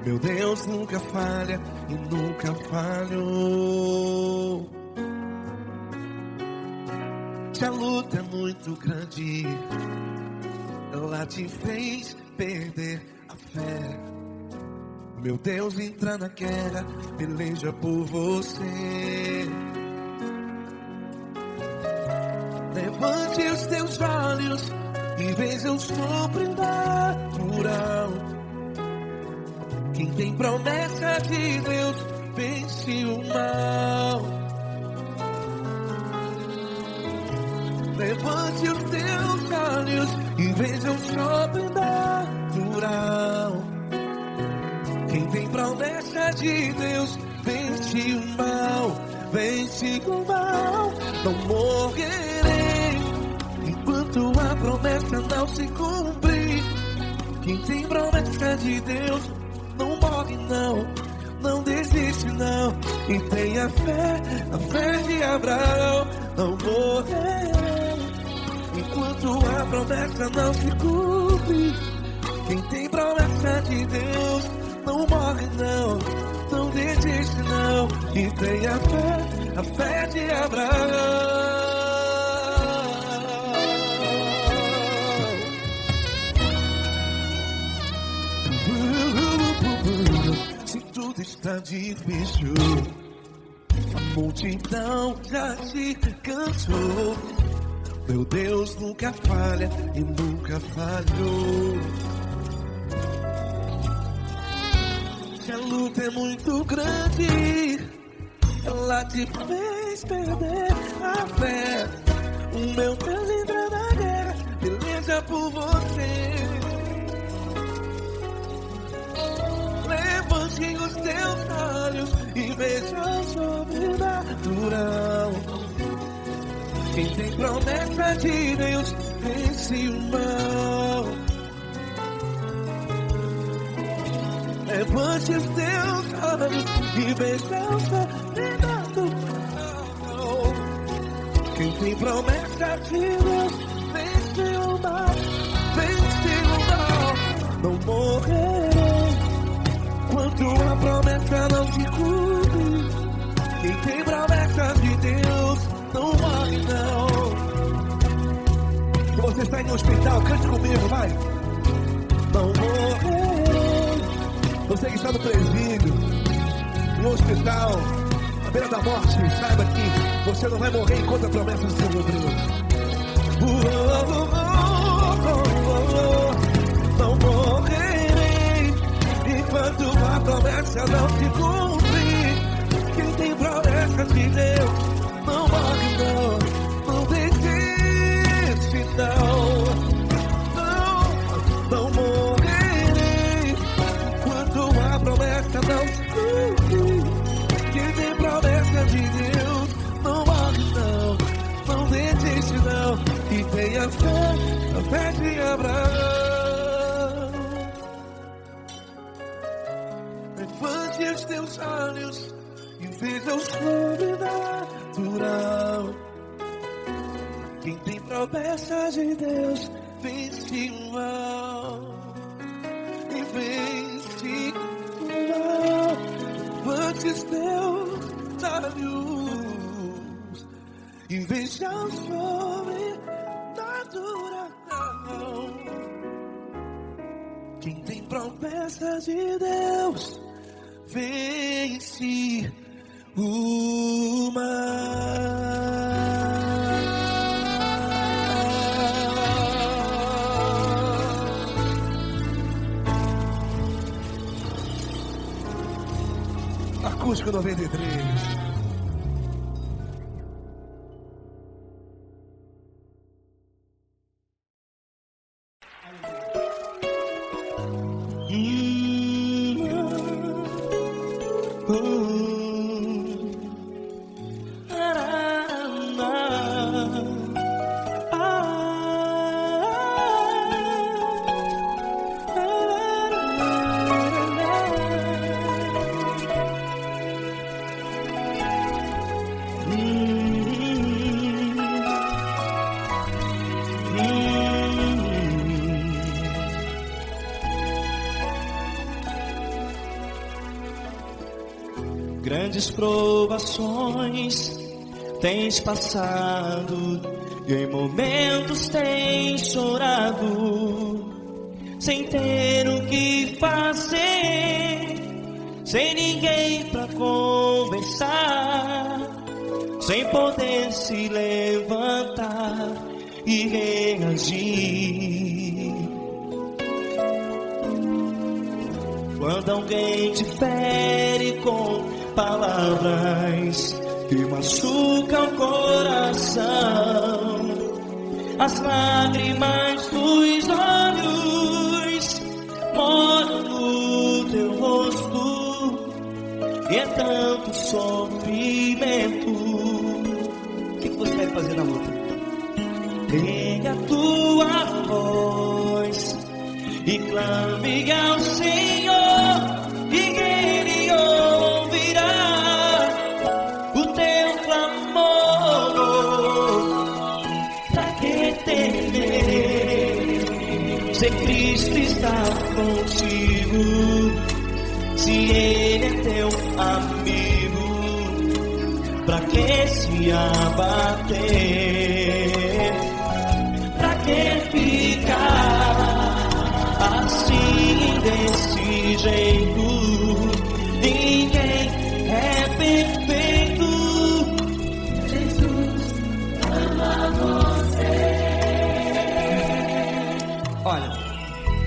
Meu Deus nunca falha e nunca falhou. Se a luta é muito grande, ela te fez perder a fé. Meu Deus entra na guerra, peleja por você. Levante os teus olhos e veja o sobrenatural. Quem tem promessa de Deus vence o mal. Levante os teus olhos e veja o sobrenatural. Quem tem promessa de Deus vence o mal, vence o mal. Não morrerei enquanto a promessa não se cumprir. Quem tem promessa de Deus não morre não, não desiste não. E tenha fé, a fé de Abraão. Não morrerei enquanto a promessa não se cumpre. Quem tem promessa de Deus não morre não, não desiste não. E tenha fé, a fé de Abraão. Se tudo está difícil, a multidão já te cansou. Meu Deus nunca falha e nunca falhou. Se a luta é muito grande, ela te fez perder a fé. O meu Deus entra na guerra, peleja por você. Levante os teus olhos e veja o sobrenatural. Quem tem promessa de Deus vence o mal. Levante os teus olhos e veja o sobrenatural. Quem tem promessa de Deus vence o mal, vence o mal. Não morrerei enquanto a promessa não se cumpre. Quem tem promessa de Deus não morre não. Se você está em um hospital, cante comigo, vai. Não morrerei. Você que está no presídio, no hospital, à beira da morte, saiba que você não vai morrer enquanto a promessa se cumprir. Não morrerei enquanto a promessa não se cumprir. Quem tem promessa de Deus não morre não, não desiste não. Não morrerei enquanto a promessa não se cumprir. Quem tem promessa de Deus não morre não, não desiste não. E tenha fé, a fé de Abraão. Levante os teus olhos e veja o sobrenatural. Quem tem promessa de Deus vence o mal, e vence o mal. Levante os teus olhos e veja o sobrenatural. Quem tem promessa de Deus vence o mal. Acústico 93. Grandes provações tens passado e em momentos tens chorado, sem ter o que fazer, sem ninguém pra conversar, sem poder se levantar e reagir. Quando alguém te fere com palavras que machucam o coração, as lágrimas dos olhos molham no teu rosto, e é tanto sofrimento. O que você vai fazer na luta? Pega a tua voz e clame ao Senhor, e Ele ouvirá o teu clamor. Pra que temer, se Cristo está contigo, se Ele é teu amigo? Pra que se abater? Pra que ficar assim, desse jeito? Ninguém é perfeito. Jesus ama você. Olha,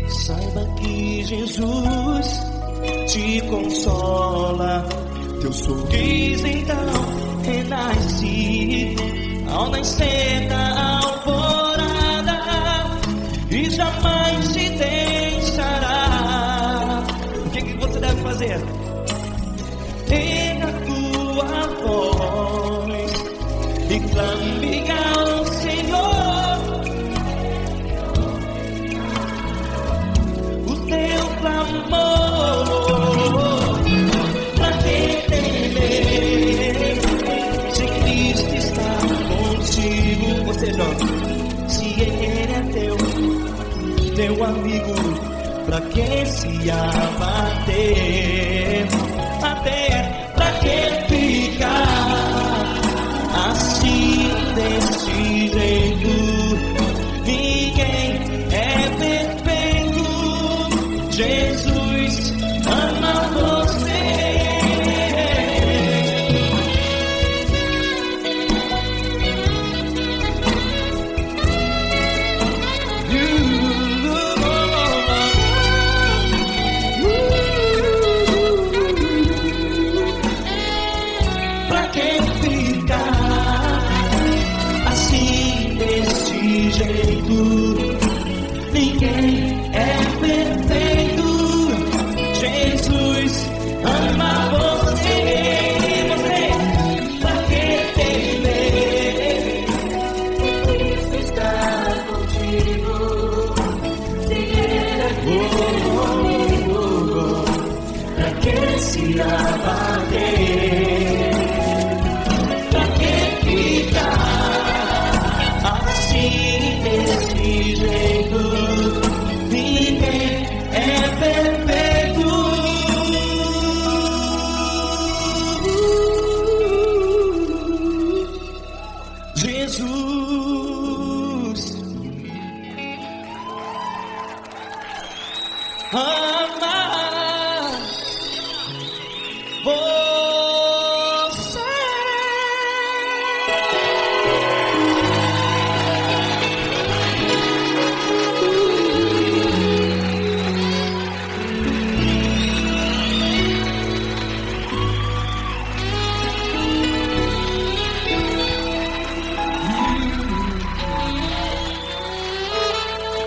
saiba que Jesus te consola. Teu sorriso então renasce ao nascer da alvorada, e jamais te deixará. O que você deve fazer? Pega a tua voz e clame ao Senhor, o teu clamor. Pra que temer, se Cristo está contigo? Você joga. Se Ele é teu amigo, pra que se abater? Até pra que ficar assim, desse jeito? Ninguém é perfeito. Jesus ama você. Pra que ficar assim, desse jeito? Ninguém é perfeito. Jesus ama você. Pra que temer? Cristo está contigo. Se Ele é teu amigo, pra que se abater? Pra que ficar assim, desse jeito? Ninguém é perfeito. Jesus ama você.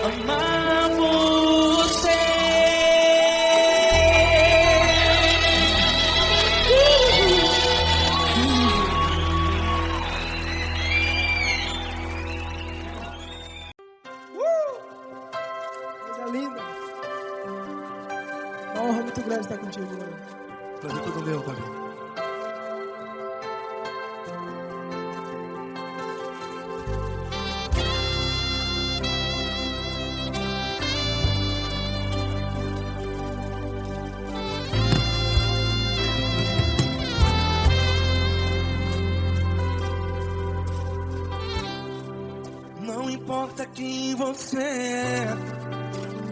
Amar você. Coisa linda. Uma honra muito grande estar contigo, Glória. Prazer todo meu, Pai. Não importa quem você é,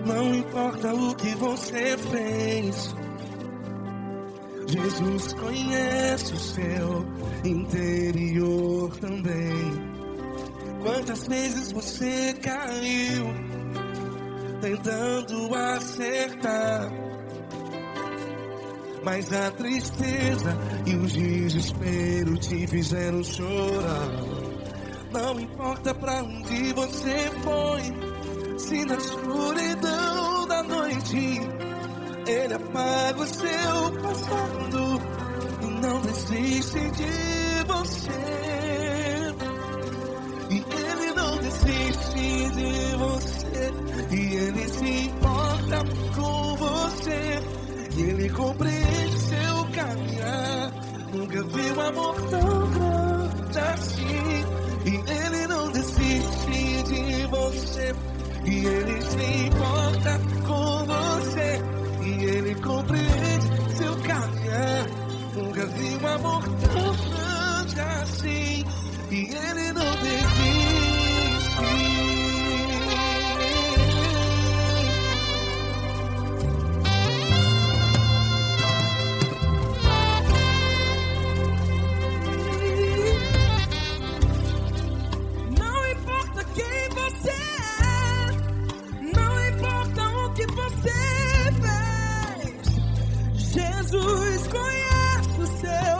não importa o que você fez, Jesus conhece o seu interior também. Quantas vezes você caiu tentando acertar, mas a tristeza e o desespero te fizeram chorar. Não importa pra onde você foi, se na escuridão da noite Ele apaga o seu passado e não desiste de você. E Ele não desiste de você, e Ele se importa com você, e Ele compreende seu caminhar. Nunca vi um amor tão grande assim. E Ele não desiste de você, e Ele se importa com você, e Ele compreende seu caminhar. Nunca vi um amor tão grande assim. E Ele não desiste. Não importa quem você é, não importa o que você fez, Jesus conhece o seu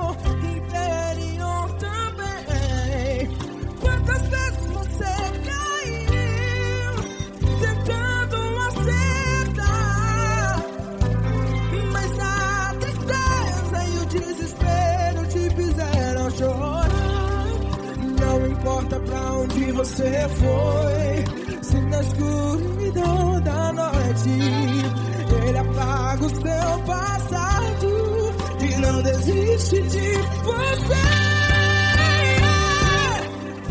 interior também. Quantas vezes você caiu tentando acertar, mas a tristeza e o desespero te fizeram chorar. Não importa pra onde você foi, se na escuridão da noite Ele apaga o seu passado e não desiste de você.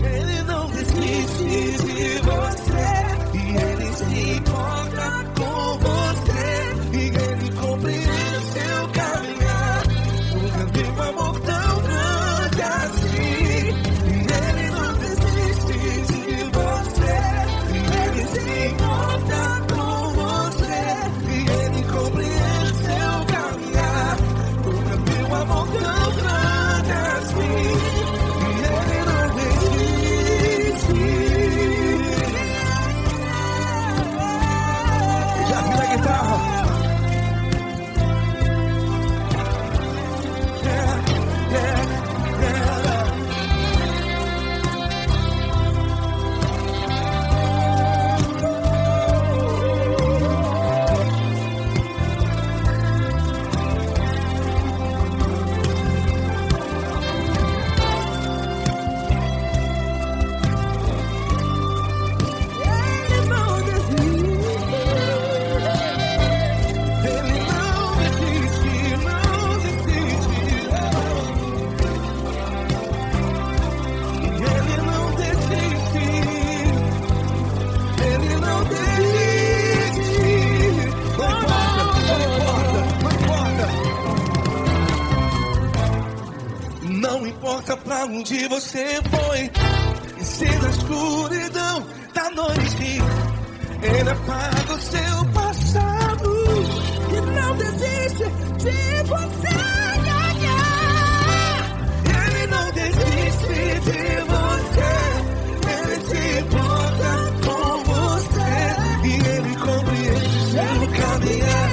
Ele não desiste de você, e Ele se importa com você, e Ele compreende seu caminhar. Nunca vi um amor tão grande assim. E Ele não desiste de você, e Ele se importa com você, e Ele compreende seu caminhar. Nunca vi um amor tão grande assim. E Ele não desiste. Já vi a guitarra. Ele não desiste. Ele não desiste, não desiste. Ele não desiste. Ele não desiste. Não importa, não importa, não importa. Não importa pra onde você foi, e se na escuridão da noite Ele apaga o seu passado E não desiste de você. Ele não desiste de você, Ele se importa com você, e Ele compreende seu caminhar.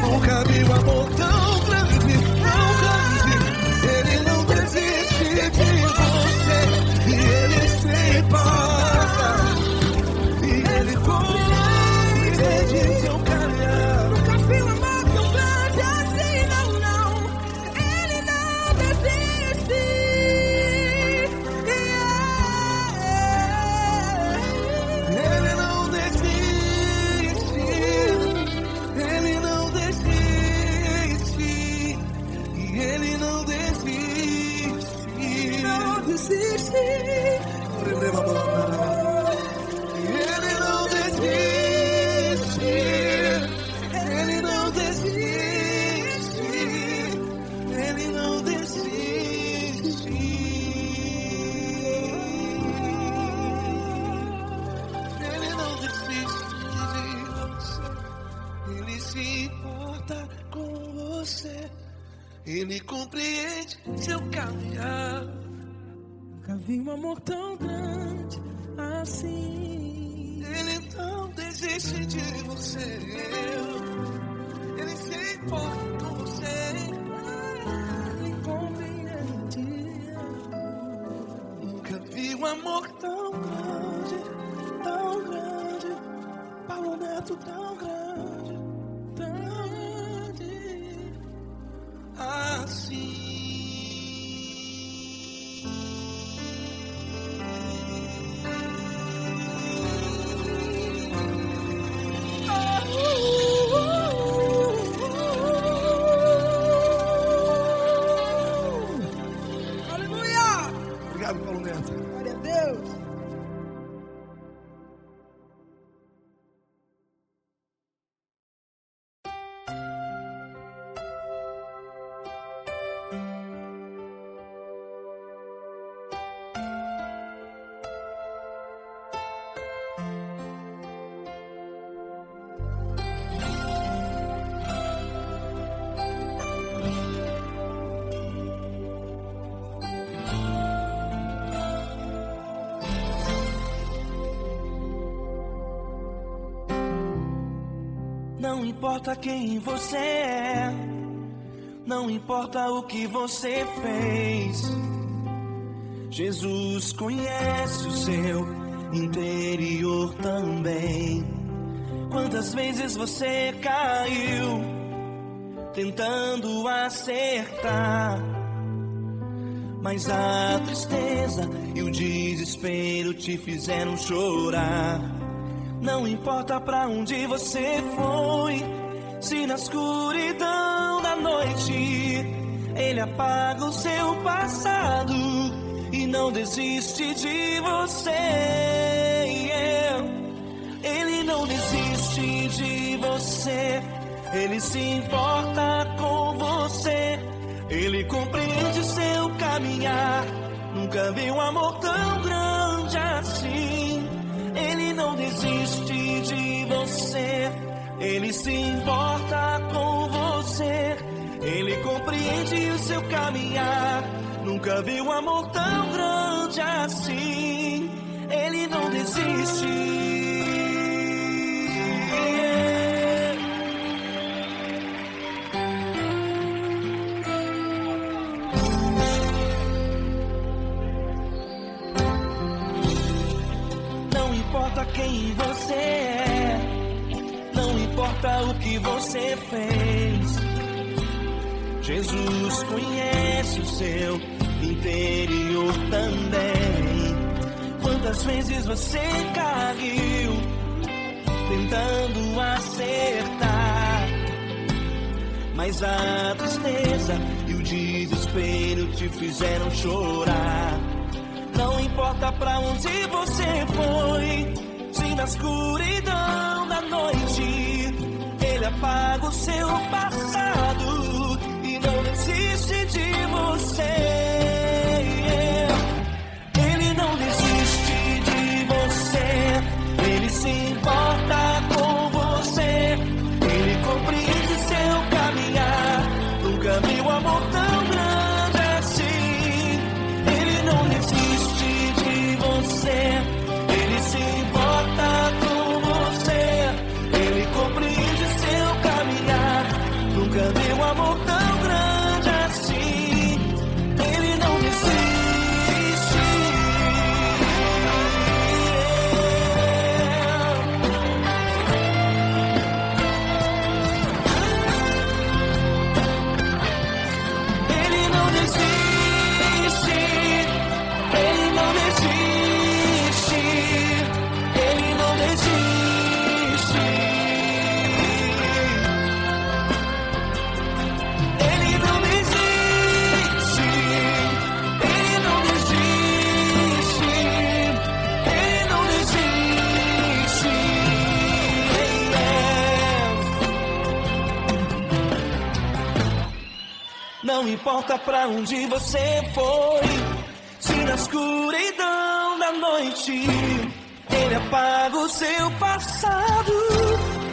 Nunca vi um amor tão grande, tão grande. Ele não desiste de você, e Ele se importa, e Ele compreende seu caminhar. Nunca vi um amor tão grande assim, não, não. Ele não desiste. Ele não desiste, Ele não desiste, e Ele não desiste. Não desiste. Ele não desiste, Ele não desiste, Ele não desiste. Ele não desiste de você, Ele se importa com você, Ele vi um amor tão grande assim. Ele não desiste de você. Ele se importa com você. Ele compreende. Nunca vi um amor tão grande, tão grande. Paulo Neto tão grande, tão grande assim. Obrigado, Paulo Neto. Glória a Deus. Não importa quem você é, não importa o que você fez, Jesus conhece o seu interior também. Quantas vezes você caiu tentando acertar, mas a tristeza e o desespero te fizeram chorar. Não importa pra onde você foi, se na escuridão da noite Ele apaga o seu passado e não desiste de você. Ele não desiste de você, Ele se importa com você, Ele compreende seu caminhar. Nunca vi um amor tão grande assim. Ele não desiste de você, Ele se importa com você, Ele compreende o seu caminhar. Nunca vi um amor tão grande assim. Ele não desiste. Não importa quem você é, não importa o que você fez, Jesus conhece o seu interior também. Quantas vezes você caiu tentando acertar, mas a tristeza e o desespero te fizeram chorar. Não importa pra onde você foi, se na escuridão da noite Ele apaga o seu passado e não desiste de você. Ele não desiste de você, Ele se importa com você, Ele compreende seu caminhar. Nunca vi um amor tão grande assim. Ele não desiste de você, Ele se importa com você, Ele compreende seu caminhar. Nunca vi um amor tão grande assim. Ele não desiste. Ele não desiste. Ele não desiste. Ele não desiste. Ele não desiste. Ele não desiste. Ele não desiste. Não importa pra onde você foi, se na escuridão da noite Ele apaga o seu passado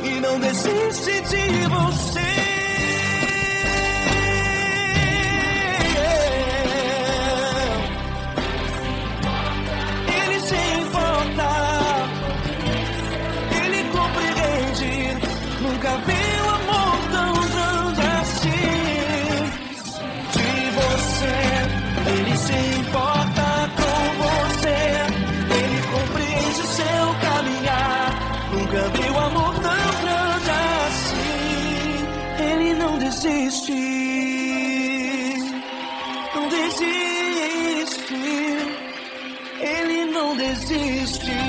e não desiste de você. desistir.